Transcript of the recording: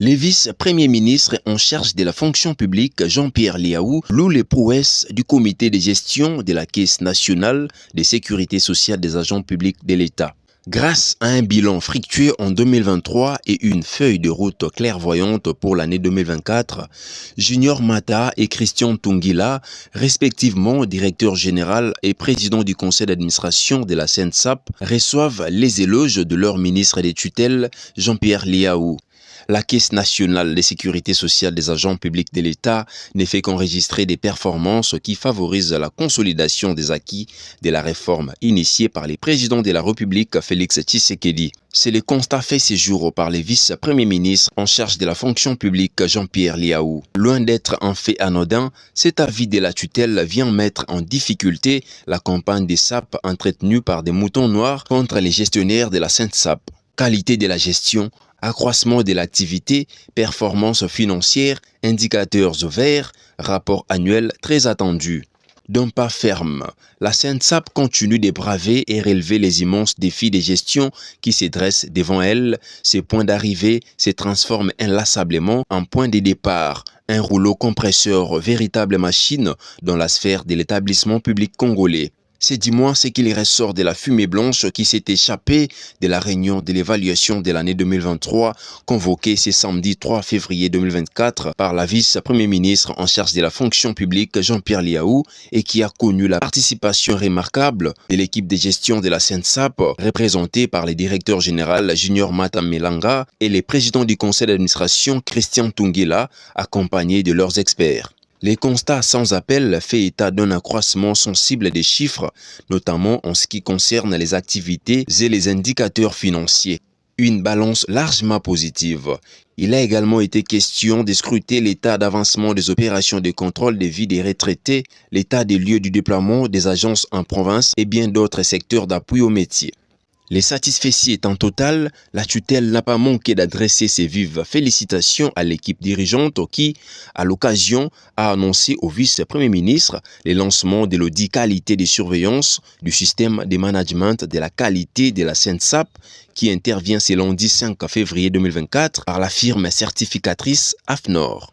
Le vice-premier ministre en charge de la fonction publique, Jean-Pierre Liaou, loue les prouesses du comité de gestion de la Caisse nationale de sécurité sociale des agents publics de l'État. Grâce à un bilan fructueux en 2023 et une feuille de route clairvoyante pour l'année 2024, Junior Mata et Christian Tungila, respectivement directeur général et président du conseil d'administration de la SENSAP, reçoivent les éloges de leur ministre des tutelles, Jean-Pierre Liaou. La Caisse nationale de sécurité sociale des agents publics de l'État ne fait qu'enregistrer des performances qui favorisent la consolidation des acquis de la réforme initiée par les présidents de la République Félix Tshisekedi. C'est le constat fait ce jour par le vice-premier ministre en charge de la fonction publique Jean-Pierre Liaou. Loin d'être un fait anodin, cet avis de la tutelle vient mettre en difficulté la campagne des SAP entretenue par des moutons noirs contre les gestionnaires de la SENSAP. Qualité de la gestion, accroissement de l'activité, performance financière, indicateurs verts, rapport annuel très attendu. D'un pas ferme, la SENSAP continue de braver et relever les immenses défis de gestion qui se dressent devant elle. Ces points d'arrivée se transforment inlassablement en point de départ. Un rouleau compresseur, véritable machine dans la sphère de l'établissement public congolais. C'est du moins ce qu'il ressort de la fumée blanche qui s'est échappée de la réunion de l'évaluation de l'année 2023 convoquée ce samedi 3 février 2024 par la vice-premier ministre en charge de la fonction publique Jean-Pierre Liaou et qui a connu la participation remarquable de l'équipe de gestion de la SENSAP représentée par le directeur général Junior Mata Melanga et le président du conseil d'administration Christian Tungila accompagnés de leurs experts. Les constats sans appel fait état d'un accroissement sensible des chiffres, notamment en ce qui concerne les activités et les indicateurs financiers. Une balance largement positive. Il a également été question de scruter l'état d'avancement des opérations de contrôle des vies des retraités, l'état des lieux du déploiement des agences en province et bien d'autres secteurs d'appui au métier. Les satisfecits étant total, la tutelle n'a pas manqué d'adresser ses vives félicitations à l'équipe dirigeante qui, à l'occasion, a annoncé au vice-premier ministre le lancement de l'audit qualité de surveillance du système de management de la qualité de la SENSAP qui intervient ce lundi 5 février 2024 par la firme certificatrice AFNOR.